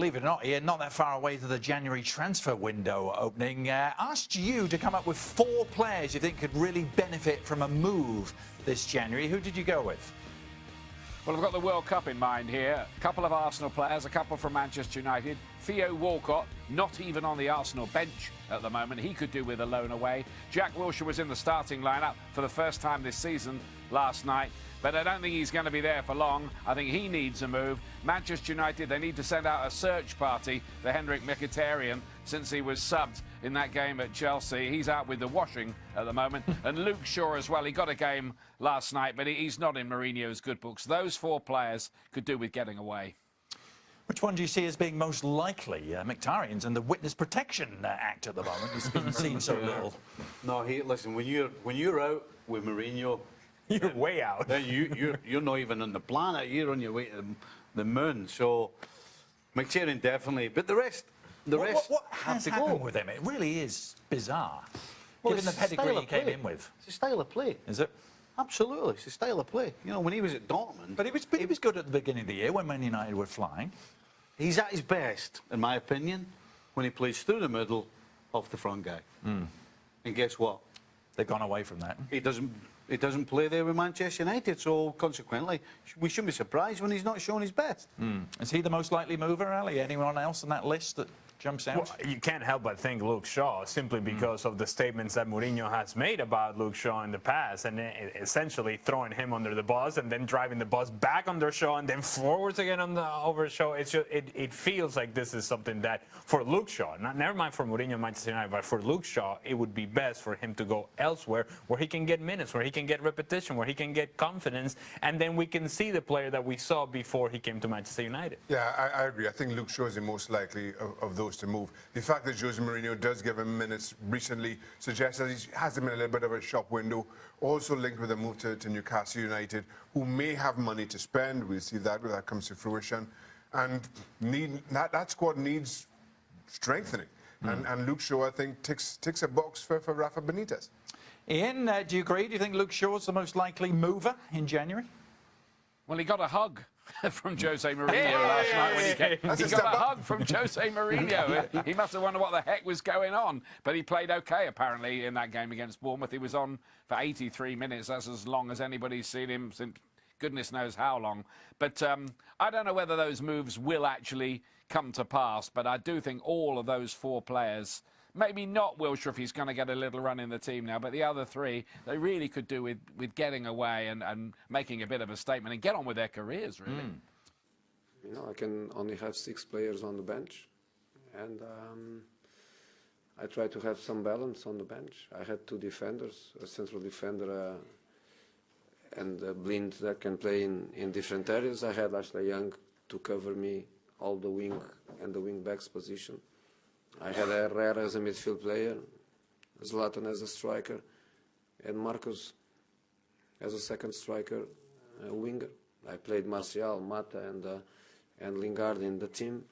believe it or not, Ian, not that far away to the January transfer window opening, asked you to come up with 4 players you think could really benefit from a move this January. Who did you go with? Well, I've got the World Cup in mind here. A couple of Arsenal players, a couple from Manchester United. Theo Walcott, not even on the Arsenal bench at the moment. He could do with a loan away. Jack Wilshere was in the starting lineup for the first time this season last night, but I don't think he's going to be there for long. I think he needs a move. Manchester United, they need to send out a search party for Henrik Mkhitaryan since he was subbed in that game at Chelsea. He's out with the washing at the moment. And Luke Shaw as well. He got a game last night, but he's not in Mourinho's good books. Those 4 players could do with getting away. Which one do you see as being most likely? Mkhitaryan's in the Witness Protection Act at the moment. He's been seen so little. No, listen, when you're out with Mourinho, you're way out. Then you're not even on the planet. You're on your way to the moon. So Mkhitaryan definitely, but the rest What have has to happened go. with him? It really is bizarre, Well, given the it's a pedigree style he of came play. in with. It's a style of play. Is it? Absolutely, it's a style of play. You know, when he was at Dortmund, But he was good at the beginning of the year when Man United were flying. he's at his best, in my opinion, when he plays through the middle off the front guy. And guess what? They've gone away from that. He doesn't play there with Manchester United, so consequently, we shouldn't be surprised when he's not showing his best. Is he the most likely mover, Ali? Anyone else on that list that jumps out? Well, you can't help but think Luke Shaw, simply because of the statements that Mourinho has made about Luke Shaw in the past, and essentially throwing him under the bus and then driving the bus back under Shaw and then forwards again on the over Shaw. It's just, it feels like this is something that for Luke Shaw, never mind for Mourinho and Manchester United, but for Luke Shaw, it would be best for him to go elsewhere where he can get minutes, where he can get repetition, where he can get confidence, and then we can see the player that we saw before he came to Manchester United. Yeah, I agree. I think Luke Shaw is the most likely of those to move. The fact that Jose Mourinho does give him minutes recently suggests that he has him in a little bit of a shop window, also linked with a move to Newcastle United, who may have money to spend. We'll see that when that comes to fruition. And that squad needs strengthening. And Luke Shaw, I think, ticks a box for Rafa Benitez. Ian, do you agree? Do you think Luke Shaw's the most likely mover in January? Well, he got a hug from Jose Mourinho last night when he came. He got a hug from Jose Mourinho. He must have wondered what the heck was going on. But he played okay, apparently, in that game against Bournemouth. He was on for 83 minutes. That's as long as anybody's seen him since goodness knows how long. But I don't know whether those moves will actually come to pass. But I do think all of those 4 players, maybe not Wilshere if he's going to get a little run in the team now, but the other 3, they really could do with getting away and making a bit of a statement and get on with their careers, really. You know, I can only have 6 players on the bench, and I try to have some balance on the bench. I had 2 defenders, a central defender and a blind that can play in different areas. I had Ashley Young to cover me all the wing and the wing backs position. I had Herrera as a midfield player, Zlatan as a striker, and Marcos as a second striker, winger. I played Martial, Mata, and Lingard in the team.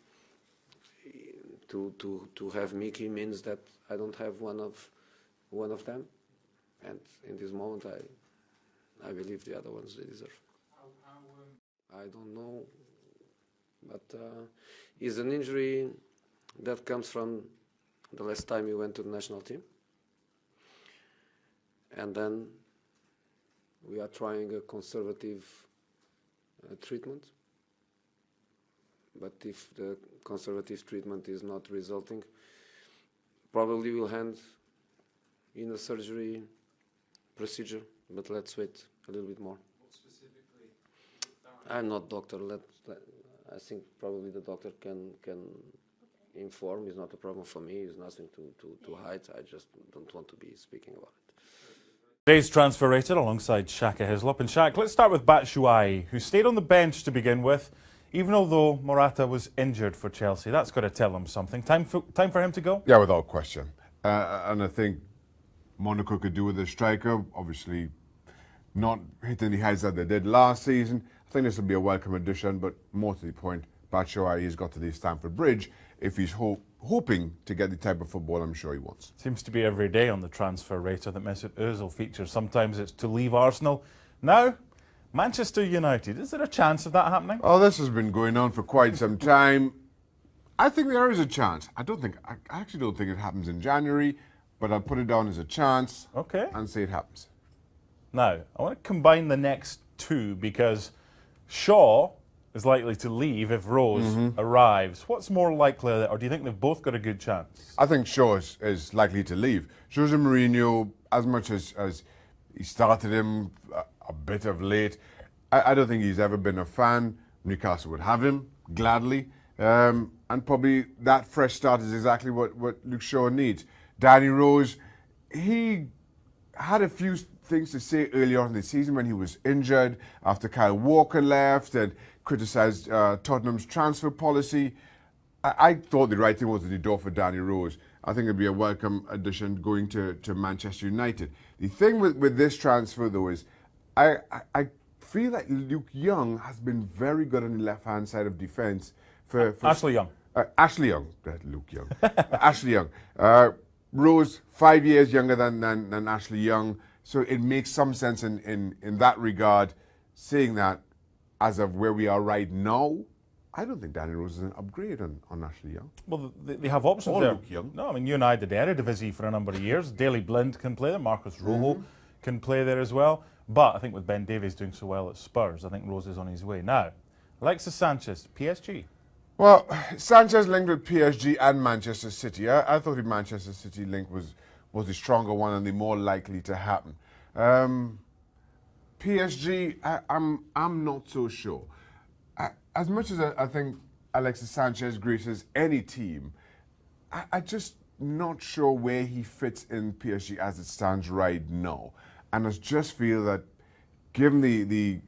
To have Mickey means that I don't have one of them, and in this moment I believe the other ones they deserve. I don't know, but it's an injury that comes from the last time he went to the national team. And then we are trying a conservative treatment. But if the conservative treatment is not resulting, probably we'll end in a surgery procedure. But let's wait a little bit more. What specifically? I'm not doctor. I think probably the doctor can inform. It's not a problem for me. It's nothing to hide. I just don't want to be speaking about it. Today's transfer rated alongside Shaka Hislop. And Shaq, let's start with Batshuayi, who stayed on the bench to begin with, even although Morata was injured for Chelsea. That's got to tell him something. Time for him to go? Yeah, without question. And I think Monaco could do with a striker, obviously not hitting the heights that they did last season. I think this will be a welcome addition, but more to the point, Batshuayi has got to the Stamford Bridge if he's hoping to get the type of football I'm sure he wants. Seems to be every day on the transfer rater that Mesut Ozil features. Sometimes it's to leave Arsenal. Now, Manchester United. Is there a chance of that happening? Oh, this has been going on for quite some time. I think there is a chance. I actually don't think it happens in January, but I'll put it down as a chance. Okay. And say it happens. Now, I want to combine the next two because Shaw is likely to leave if Rose arrives. What's more likely, or do you think they've both got a good chance? I think Shaw is likely to leave. Jose Mourinho, as much as he started him a bit of late, I don't think he's ever been a fan. Newcastle would have him gladly. And probably that fresh start is exactly what Luke Shaw needs. Danny Rose, he had a few things to say early on in the season when he was injured after Kyle Walker left and criticised Tottenham's transfer policy. I thought the right thing was the door for Danny Rose. I think it'd be a welcome addition going to Manchester United. The thing with this transfer, though, is I feel like Luke Young has been very good on the left-hand side of defence. For Ashley Young. Ashley Young, Luke Young. Ashley Young. Rose, 5 years younger than Ashley Young, so it makes some sense in that regard. Saying that, as of where we are right now, I don't think Danny Rose is an upgrade on Ashley Young. Well, they have options Or there. Luke Young. No, I mean, you and I did the Eredivisie for a number of years. Daley Blind can play there. Marcus Rojo can play there as well. But I think with Ben Davies doing so well at Spurs, I think Rose is on his way. Now, Alexis Sanchez, PSG. Well, Sanchez linked with PSG and Manchester City. I thought the Manchester City link was the stronger one and the more likely to happen. PSG, I'm not so sure. As much as I think Alexis Sanchez graces any team, I just not sure where he fits in PSG as it stands right now. And I just feel that given the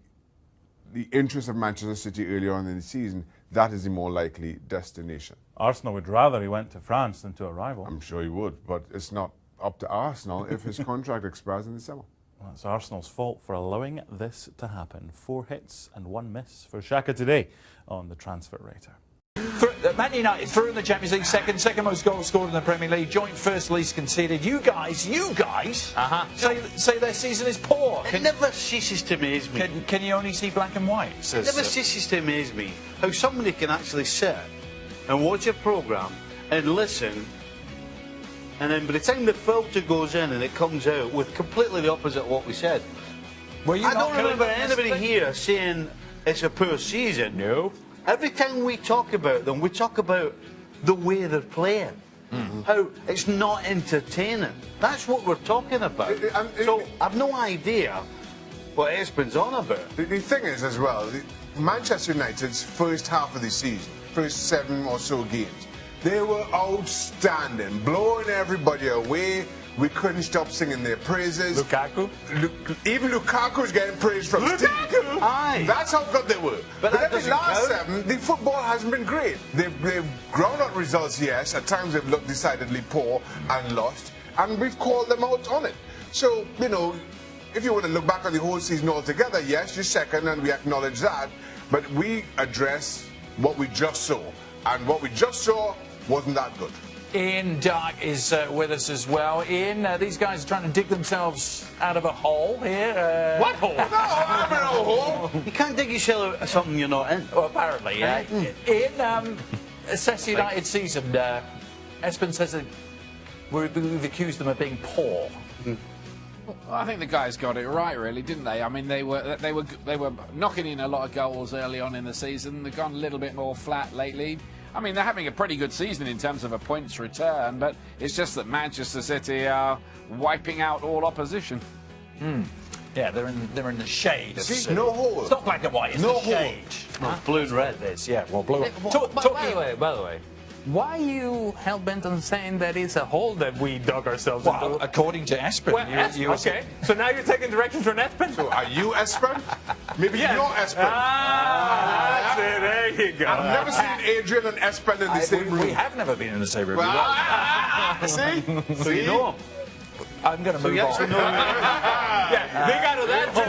interest of Manchester City earlier on in the season, that is the more likely destination. Arsenal would rather he went to France than to a rival. I'm sure he would, but it's not up to Arsenal if his contract expires in the summer. Well, it's Arsenal's fault for allowing this to happen. 4 hits and 1 miss for Xhaka today on the Transfer Rater. Man United through in the Champions League, second most goals scored in the Premier League, joint first least conceded. You guys say their season is poor. It never ceases to amaze me. Can you only see black and white? It never ceases to amaze me how somebody can actually sit and watch a programme and listen, and then by the time the filter goes in and it comes out with completely the opposite of what we said. Well, I don't remember anybody here saying it's a poor season. No. Every time we talk about them, we talk about the way they're playing. How it's not entertaining. That's what we're talking about. So I've no idea what Espen's on about. The thing is, as well, Manchester United's first half of the season, first 7 or so games, they were outstanding, blowing everybody away. We couldn't stop singing their praises. Lukaku? Even Lukaku's getting praise from Steve. Aye. That's how good they were. But that then the doesn't last count. 7, the football hasn't been great. They've ground out results, yes. At times they've looked decidedly poor and lost. And we've called them out on it. So, you know, if you want to look back on the whole season altogether, yes, you're second and we acknowledge that. But we address what we just saw. And what we just saw wasn't that good. Ian Dark is with us as well. Ian, these guys are trying to dig themselves out of a hole here. What hole? No, I'm in a hole. You can't dig yourself out of something you're not in. Well, apparently, yeah. Ian, assess United season. Espen says that we've accused them of being poor. Well, I think the guys got it right, really, didn't they? I mean, they were knocking in a lot of goals early on in the season. They've gone a little bit more flat lately. I mean, they're having a pretty good season in terms of a points return, but it's just that Manchester City are wiping out all opposition. Yeah, they're in the shade. See, no hole. It's not black and white. It's No the hole. shade. No, blue and red. It is, yeah. Well, blue. By the way, why you hell-bent on saying that it's a hole that we dug ourselves Well, into? according to Espen, Well, you were okay, so now you're taking directions from Espen? So are you Espen? Maybe Yeah. you're Espen. That's it, there you go. I've never seen Adrian and Espen in the same room. we have never been in the same room. See? So you know him. I'm going to move You on. actually know him. Yeah, they got to that too.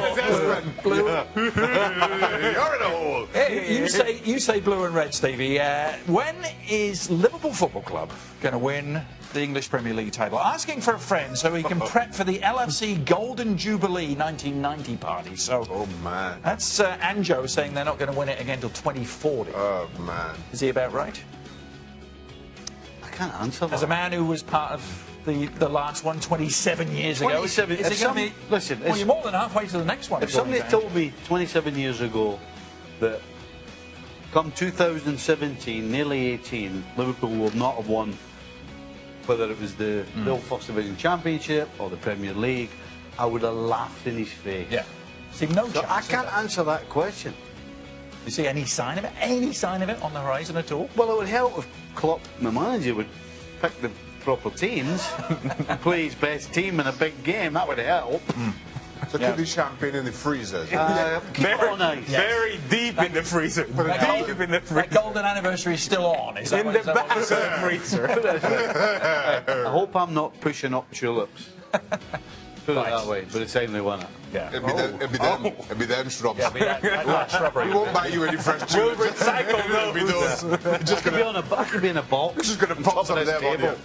You're in a hole. Hey, you say blue and red, Stevie. When is Liverpool Football Club going to win the English Premier League title? Asking for a friend so he can prep for the LFC Golden Jubilee 1990 party. So, Oh, man. that's Anjo saying they're not going to win it again till 2040. Oh, man. Is he about right? can't answer that. As a man who was part of the last one 27 years ago, 27 is it going to be... Listen, well, you're more than halfway to the next one. if somebody Gordon. told me 27 years ago that come 2017, nearly 18, Liverpool will not have won, whether it was the old First Division Championship or the Premier League, I would have laughed in his face. Yeah. See, no So chance. I can't answer that question. You see any sign of it? Any sign of it on the horizon at all? Well, it would help if Klopp, the manager, would pick the proper teams and play his best team in a big game. That would help. So could be champagne in the freezers. Keep it on ice. Very deep in the freezer. Deep in the That freezer. golden anniversary is still on. Is that In what- the is that what back we're of saying? the freezer. I hope I'm not pushing up tulips. Put it that way, but it's only one. Yeah. It'd be them shrubs. Yeah, that shrubbery. We won't buy you any fresh tulips. Recycle It'll be those. I could be in a box. Just going to pop some of them on table. you.